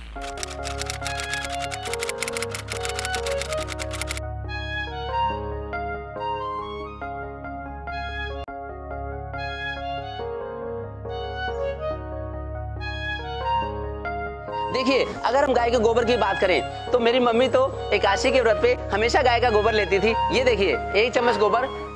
देखिए, अगर हम गाय के गोबर की बात करें तो मेरी मम्मी तो एकादशी के व्रत पे हमेशा गाय का गोबर लेती थी। ये देखिए, 1 चम्मच गोबर,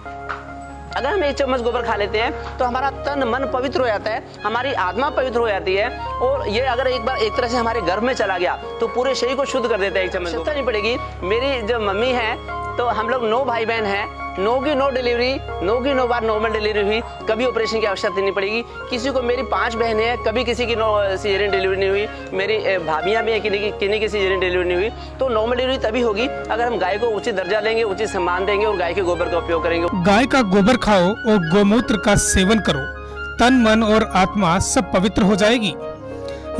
अगर हम 1 चम्मच गोबर खा लेते हैं तो हमारा तन मन पवित्र हो जाता है, हमारी आत्मा पवित्र हो जाती है। और ये अगर एक बार एक तरह से हमारे गर्भ में चला गया तो पूरे शरीर को शुद्ध कर देता है। 1 चम्मच आवश्यकता नहीं पड़ेगी। मेरी जो मम्मी है तो हम लोग 9 भाई बहन हैं, 9 की 9 डिलीवरी, 9 की 9 बार नॉर्मल डिलीवरी हुई, कभी ऑपरेशन की आवश्यकता नहीं पड़ेगी किसी को। मेरी 5 बहनें हैं, कभी किसी की सीजरियन डिलीवरी नहीं हुई। मेरी भाभियां भी हैं, किन्हीं की सीजरियन डिलीवरी नहीं हुई। तो नॉर्मल डिलीवरी तभी होगी अगर हम गाय को उचित दर्जा देंगे, उचित सम्मान देंगे और गाय के गोबर का उपयोग करेंगे। गाय का गोबर खाओ और गोमूत्र का सेवन करो, तन मन और आत्मा सब पवित्र हो जाएगी।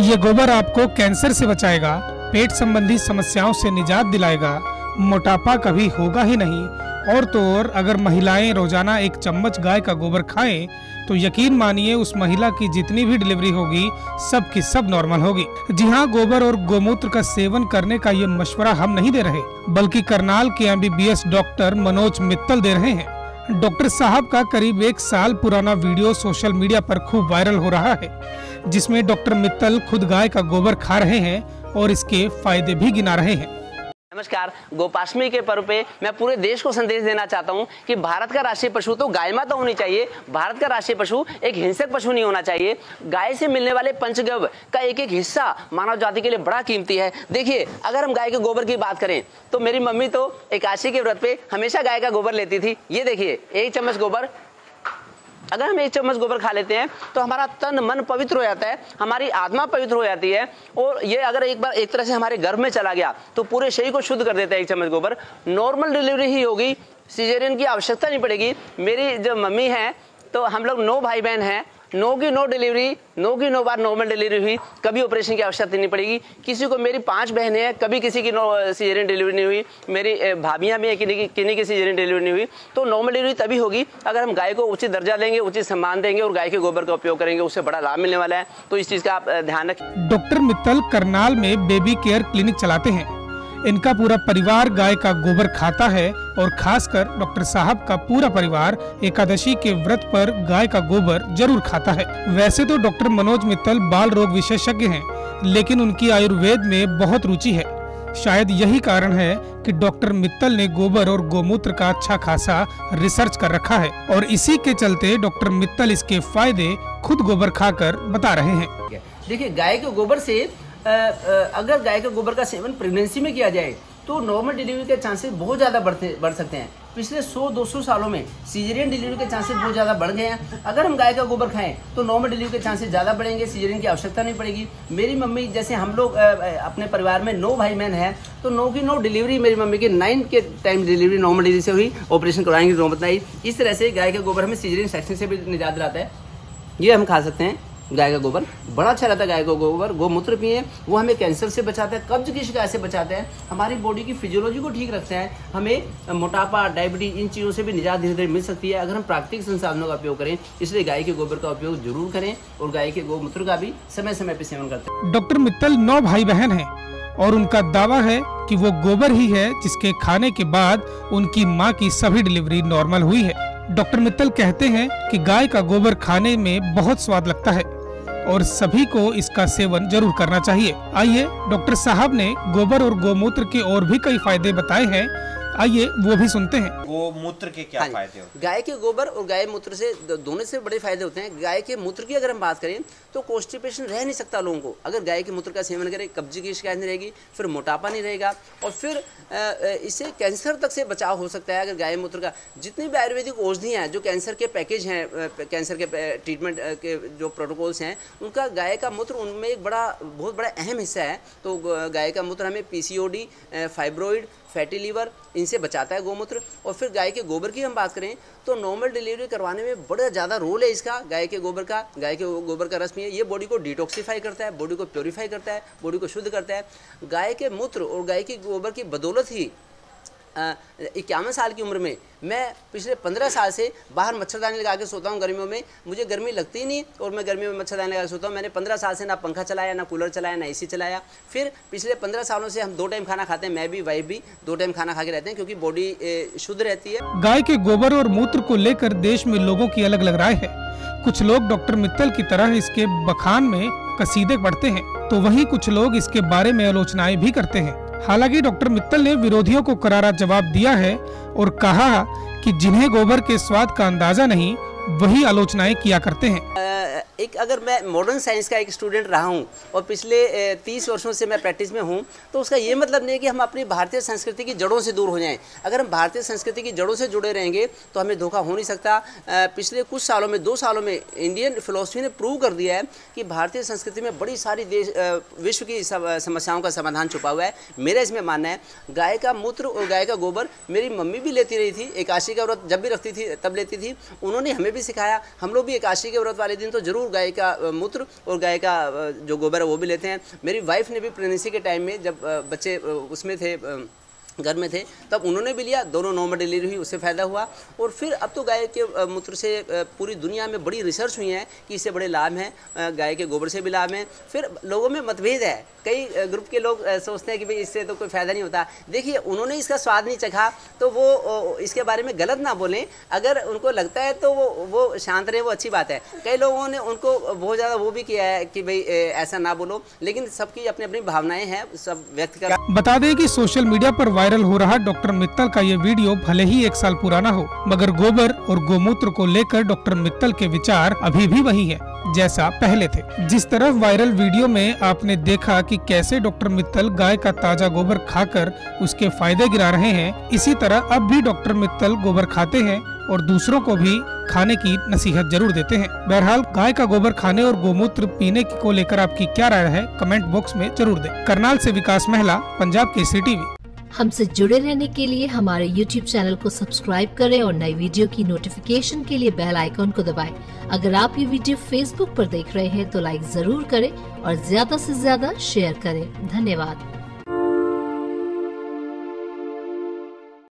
ये गोबर आपको कैंसर से बचाएगा, पेट संबंधी समस्याओं से निजात दिलाएगा, मोटापा कभी होगा ही नहीं। और तो और अगर महिलाएं रोजाना 1 चम्मच गाय का गोबर खाएं तो यकीन मानिए उस महिला की जितनी भी डिलीवरी होगी सब की सब नॉर्मल होगी। जी हाँ, गोबर और गोमूत्र का सेवन करने का ये मशवरा हम नहीं दे रहे, बल्कि करनाल के MBBS डॉक्टर मनोज मित्तल दे रहे हैं। डॉक्टर साहब का करीब 1 साल पुराना वीडियो सोशल मीडिया पर खूब वायरल हो रहा है, जिसमें डॉक्टर मित्तल खुद गाय का गोबर खा रहे हैं और इसके फायदे भी गिना रहे हैं। नमस्कार, गोपाष्टमी के पर्व पे मैं पूरे देश को संदेश देना चाहता हूं कि भारत का राष्ट्रीय पशु तो गाय माता होनी चाहिए। भारत का राष्ट्रीय पशु एक हिंसक पशु नहीं होना चाहिए। गाय से मिलने वाले पंचगव्य का एक एक हिस्सा मानव जाति के लिए बड़ा कीमती है। देखिए, अगर हम गाय के गोबर की बात करें तो मेरी मम्मी तो एकादशी के व्रत पे हमेशा गाय का गोबर लेती थी। ये देखिए, 1 चम्मच गोबर, अगर हम 1 चम्मच गोबर खा लेते हैं तो हमारा तन मन पवित्र हो जाता है, हमारी आत्मा पवित्र हो जाती है। और ये अगर एक बार एक तरह से हमारे गर्भ में चला गया तो पूरे शरीर को शुद्ध कर देता है। 1 चम्मच गोबर नॉर्मल डिलीवरी ही होगी, सीजरियन की आवश्यकता नहीं पड़ेगी। मेरी जो मम्मी है तो हम लोग 9 भाई बहन हैं, 9 की 9 डिलीवरी, 9 की 9 बार नॉर्मल डिलीवरी हुई, कभी ऑपरेशन की आवश्यकता नहीं पड़ेगी किसी को। मेरी 5 बहनें हैं, कभी किसी की सीजरियन डिलीवरी नहीं हुई। मेरी भाभियां भी हैं, किन्हीं की सीजरियन डिलीवरी नहीं हुई। तो नॉर्मल डिलीवरी तभी होगी अगर हम गाय को उचित दर्जा देंगे, उचित सम्मान देंगे और गाय के गोबर का उपयोग करेंगे, उससे बड़ा लाभ मिलने वाला है। तो इस चीज का आप ध्यान रखें। डॉक्टर मित्तल करनाल में बेबी केयर क्लिनिक चलाते हैं। इनका पूरा परिवार गाय का गोबर खाता है और खासकर डॉक्टर साहब का पूरा परिवार एकादशी के व्रत पर गाय का गोबर जरूर खाता है। वैसे तो डॉक्टर मनोज मित्तल बाल रोग विशेषज्ञ हैं, लेकिन उनकी आयुर्वेद में बहुत रुचि है। शायद यही कारण है कि डॉक्टर मित्तल ने गोबर और गोमूत्र का अच्छा खासा रिसर्च कर रखा है और इसी के चलते डॉक्टर मित्तल इसके फायदे खुद गोबर खाकर बता रहे हैं। देखिए, गाय के गोबर से अगर गाय के गोबर का सेवन प्रेगनेंसी में किया जाए तो नॉर्मल डिलीवरी के चांसेस बहुत ज़्यादा बढ़ सकते हैं। पिछले 100-200 सालों में सीजरियन डिलीवरी के चांसेस बहुत ज़्यादा बढ़ गए हैं। अगर हम गाय का गोबर खाएं तो नॉर्मल डिलीवरी के चांसेस ज़्यादा बढ़ेंगे, सीजरियन की आवश्यकता नहीं पड़ेगी। मेरी मम्मी, जैसे हम लोग अपने परिवार में 9 भाई बहन हैं, तो 9 की 9 डिलीवरी मेरी मम्मी की 9 के टाइम डिलीवरी नॉर्मल डिलीवरी से हुई, ऑपरेशन करवाएंगे नौबत नहीं। इस तरह से गाय का गोबर हमें सीजरियन सेक्शन से भी निजात दिलाता है। ये हम खा सकते हैं। गाय का गोबर बड़ा अच्छा रहता है। गाय का गोबर, गोमूत्र पिए, वो हमें कैंसर से बचाता है, कब्ज की शिकायत से बचाता है, हमारी बॉडी की फिजियोलॉजी को ठीक रखता है, हमें मोटापा, डायबिटीज, इन चीज़ों से भी निजात धीरे धीरे मिल सकती है अगर हम प्राकृतिक संसाधनों का उपयोग करें। इसलिए गाय के गोबर का उपयोग जरूर करें और गाय के गोमूत्र का भी समय समय पर सेवन करते हैं। डॉक्टर मित्तल 9 भाई बहन हैं और उनका दावा है कि वो गोबर ही है जिसके खाने के बाद उनकी माँ की सभी डिलीवरी नॉर्मल हुई है। डॉक्टर मित्तल कहते हैं कि गाय का गोबर खाने में बहुत स्वाद लगता है और सभी को इसका सेवन जरूर करना चाहिए। आइए, डॉक्टर साहब ने गोबर और गोमूत्र के और भी कई फायदे बताए हैं, आइए वो भी सुनते हैं। गोमूत्र के क्या फायदे होते हैं? गाय के गोबर और गाय मूत्र से दोनों से बड़े फायदे होते हैं। गाय के मूत्र की अगर हम बात करें तो कॉन्स्टिपेशन रह नहीं सकता लोगों को। अगर गाय के मूत्र का सेवन करें, कब्ज की शिकायत नहीं रहेगी, फिर मोटापा नहीं रहेगा और फिर इससे कैंसर तक से बचाव हो सकता है। अगर गाय मूत्र का, जितनी भी आयुर्वेदिक औषधियाँ हैं, जो कैंसर के पैकेज हैं, कैंसर के ट्रीटमेंट के जो प्रोटोकॉल्स हैं, उनका गाय का मूत्र उनमें एक बहुत बड़ा अहम हिस्सा है। तो गाय का मूत्र हमें PCOD, फाइब्रोइड, फैटी लीवर, इनसे बचाता है गोमूत्र। और फिर गाय के गोबर की हम बात करें तो नॉर्मल डिलीवरी करवाने में बड़ा ज़्यादा रोल है इसका, गाय के गोबर का। गाय के गोबर का रस पिए, ये बॉडी को डिटॉक्सीफाई करता है, बॉडी को प्योरीफाई करता है, बॉडी को शुद्ध करता है। गाय के मूत्र और गाय के गोबर की बदौलत ही 51 साल की उम्र में मैं पिछले 15 साल से बाहर मच्छरदानी लगा के सोता हूँ गर्मियों में। मुझे गर्मी लगती ही नहीं और मैं गर्मियों में मच्छरदानी लगा के सोता हूँ। मैंने 15 साल से ना पंखा चलाया, ना कूलर चलाया, ना एसी चलाया। फिर पिछले 15 सालों से हम 2 टाइम खाना खाते हैं, मैं भी, वाइफ भी 2 टाइम खाना खा के रहते हैं, क्योंकि बॉडी शुद्ध रहती है। गाय के गोबर और मूत्र को लेकर देश में लोगों की अलग अलग राय है। कुछ लोग डॉक्टर मित्तल की तरह इसके बखान में कसीदे पढ़ते हैं, तो वहीं कुछ लोग इसके बारे में आलोचनाएं भी करते हैं। हालांकि डॉक्टर मित्तल ने विरोधियों को करारा जवाब दिया है और कहा कि जिन्हें गोबर के स्वाद का अंदाजा नहीं, वही आलोचनाएं किया करते हैं। एक अगर मैं मॉडर्न साइंस का एक स्टूडेंट रहा हूं और पिछले 30 वर्षों से मैं प्रैक्टिस में हूं, तो उसका ये मतलब नहीं है कि हम अपनी भारतीय संस्कृति की जड़ों से दूर हो जाएं। अगर हम भारतीय संस्कृति की जड़ों से जुड़े रहेंगे तो हमें धोखा हो नहीं सकता। पिछले कुछ सालों में, 2 सालों में इंडियन फिलोसफी ने प्रूव कर दिया है कि भारतीय संस्कृति में बड़ी सारी विश्व की समस्याओं का समाधान छुपा हुआ है। मेरा इसमें मानना है गाय का मूत्र और गाय का गोबर मेरी मम्मी भी लेती रही थी। एकादशी का व्रत जब भी रखती थी तब लेती थी। उन्होंने हमें भी सिखाया। हम लोग भी एकादशी के व्रत वाले दिन तो जरूर गाय का मूत्र और गाय का जो गोबर है वो भी लेते हैं। मेरी वाइफ ने भी प्रेगनेंसी के टाइम में, जब बच्चे उसमें थे, घर में थे, तब उन्होंने भी लिया। दोनों नॉर्मल डिलीवरी हुई, उससे फ़ायदा हुआ। और फिर अब तो गाय के मूत्र से पूरी दुनिया में बड़ी रिसर्च हुई है कि इससे बड़े लाभ हैं। गाय के गोबर से भी लाभ हैं। फिर लोगों में मतभेद है। कई ग्रुप के लोग सोचते हैं कि भाई इससे तो कोई फ़ायदा नहीं होता। देखिए, उन्होंने इसका स्वाद नहीं चखा तो वो इसके बारे में गलत ना बोलें। अगर उनको लगता है तो वो शांत रहे, वो अच्छी बात है। कई लोगों ने उनको बहुत ज़्यादा वो भी किया है कि भाई ऐसा ना बोलो, लेकिन सबकी अपनी अपनी भावनाएँ हैं, सब व्यक्त कर। बता दें कि सोशल मीडिया पर वायरल हो रहा डॉक्टर मित्तल का ये वीडियो भले ही 1 साल पुराना हो, मगर गोबर और गोमूत्र को लेकर डॉक्टर मित्तल के विचार अभी भी वही है जैसा पहले थे। जिस तरह वायरल वीडियो में आपने देखा कि कैसे डॉक्टर मित्तल गाय का ताजा गोबर खाकर उसके फायदे गिरा रहे हैं, इसी तरह अब भी डॉक्टर मित्तल गोबर खाते हैं और दूसरों को भी खाने की नसीहत जरूर देते हैं। बहरहाल, गाय का गोबर खाने और गोमूत्र पीने को लेकर आपकी क्या राय है, कमेंट बॉक्स में जरूर दें। करनाल से विकास महला, पंजाब केसरी टीवी। हमसे जुड़े रहने के लिए हमारे YouTube चैनल को सब्सक्राइब करें और नई वीडियो की नोटिफिकेशन के लिए बेल आइकॉन को दबाएं। अगर आप ये वीडियो Facebook पर देख रहे हैं तो लाइक जरूर करें और ज्यादा से ज्यादा शेयर करें। धन्यवाद।